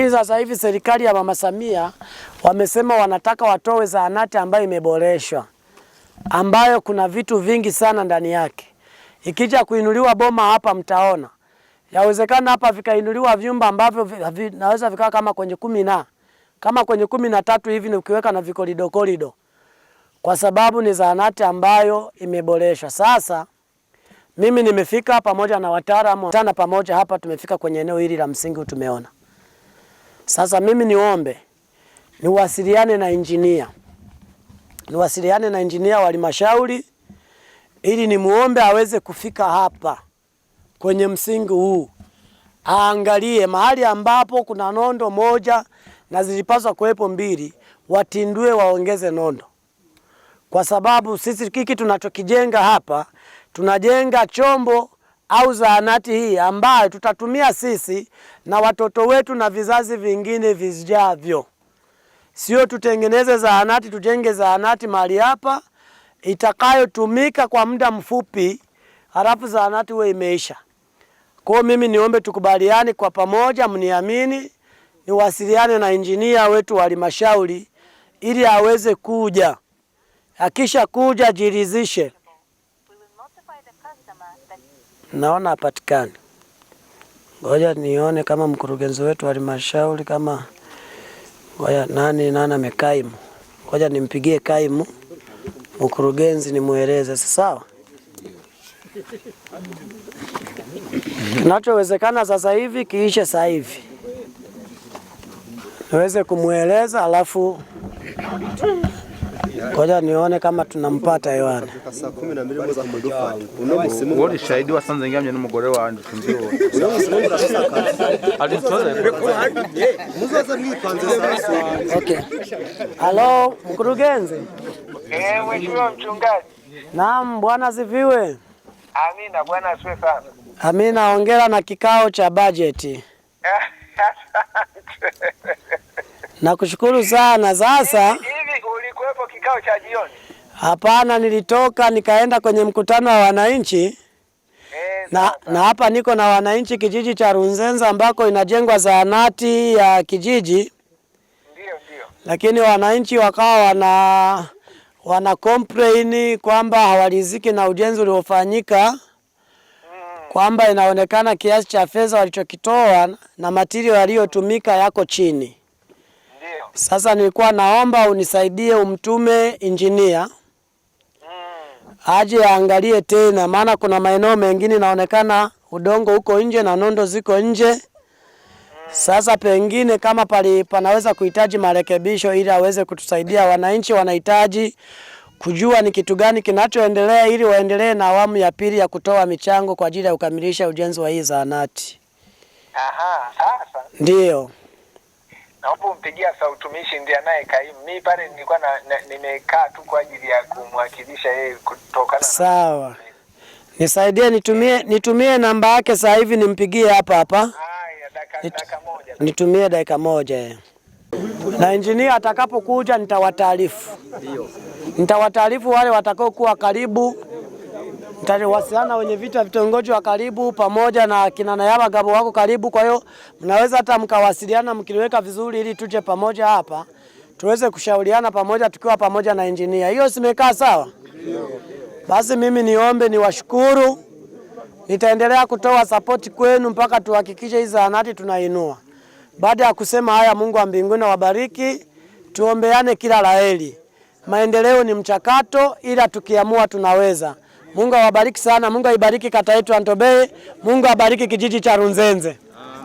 Sasa hivi serikali ya Mama Samia wamesema wanataka watoe zahanati ambayo imeboreshwa, ambayo kuna vitu vingi sana ndani yake. Ikija kuinuliwa boma hapa mtaona. Yawezekana hapa vikainuliwa vyumba ambavyo naweza vikaa kama kwenye 13 hivi ni ukiweka na vikorido. Kwa sababu ni zahanati ambayo imeboreshwa. Sasa mimi nimefika pamoja na wataalamu tana pamoja hapa, tumefika kwenye eneo hili la msingi tumeona. Sasa mimi niombe niwasiliane na injinia wa halmashauri ili nimuombe aweze kufika hapa kwenye msingi huu, aangalie mahali ambapo kuna nondo moja na zilipaswa kuwepo 2, watindue waongeze nondo, kwa sababu sisi kiki tunachokijenga hapa, tunajenga chombo au zahanati hii ambayo tutatumia sisi na watoto wetu na vizazi vingine vijavyo. Sio tutengeneze zahanati, tujenge zahanati mahali hapa itakayotumika kwa muda mfupi halafu zahanati iwe imeisha. Kwa mimi niombe tukubaliane kwa pamoja, mniamini, niwasiliane na injinia wetu wa halmashauri ili aweze kuja. Akisha kuja jiridhishe. Naona hapatikani. Ngoja nione kama mkurugenzi wetu wa halmashauri kama nani amekaimu. Ngoja nimpigie kaimu mkurugenzi nimueleze. Sawa? Kinachowezekana sasa hivi kiishe sasa hivi. Niweze kumueleza alafu ngoja nione kama tunampata hewani. Wodi shahidi wa sanza ngamye n'umugore wanje tunziro. Okay. Halo, mkurugenzi. Mheshimiwa mchungaji. Naam, bwana sifiwe. Amina, bwana asifiwe sana. Amina, hongera na kikao cha bajeti. Nakushukuru sana. Sasa Hivi ulikuwepo kikao cha jioni? Hapana, nilitoka nikaenda kwenye mkutano wa wananchi. Na hapa niko na wananchi kijiji cha Runzenza ambako inajengwa zahanati ya kijiji. Ndio. Lakini wananchi wakawa wana complain kwamba hawaliziki na ujenzi uliofanyika. Kwamba inaonekana kiasi cha fedha walichokitoa na material yaliyotumika yako chini. Ndio. Sasa nilikuwa naomba unisaidie umtume injinia. Aje aangalie tena, maana kuna maeneo mengine inaonekana udongo uko nje na nondo ziko nje. Sasa pengine kama panaweza kuhitaji marekebisho ili aweze kutusaidia. Wananchi wanahitaji kujua ni kitu gani kinachoendelea ili waendelee na awamu ya pili ya kutoa michango kwa ajili ya kukamilisha ujenzi wa hii zahanati. Sasa. Ndio. Naomba umpigia sautumishi ndiye naye kaimu. Mimi pale nilikuwa nimekaa tu kwa ajili ya kumwakilisha yeye kutokana na. Sawa. Nisaidie nitumie namba yake sasa hivi nimpigie hapa. Haya, dakika moja. Nitumie dakika moja. Na injinia atakapokuja nitawataarifu. Ndio. Nitawataarifu wale watakao kuwa karibu. Nitawasiliana wenye vita vitongoji wa karibu pamoja na kina Nayaba Gabo wako karibu. Kwa hiyo mnaweza hata mkawasiliana mkiliweka vizuri ili tuje pamoja hapa tuweze kushauriana pamoja tukiwa pamoja na injinia. Hiyo simekaa sawa? Ndio. Basi mimi niombe niwashukuru. Nitaendelea kutoa support kwenu mpaka tuhakikishe hizo zahanati tunainua. Baada ya kusema haya, Mungu wa mbinguni wabariki. Tuombeane kila laheri. Maendeleo ni mchakato, ila tukiamua tunaweza. Mungu awabariki sana. Mungu aibariki kata yetu Antobeye. Mungu abariki kijiji cha Runzenze.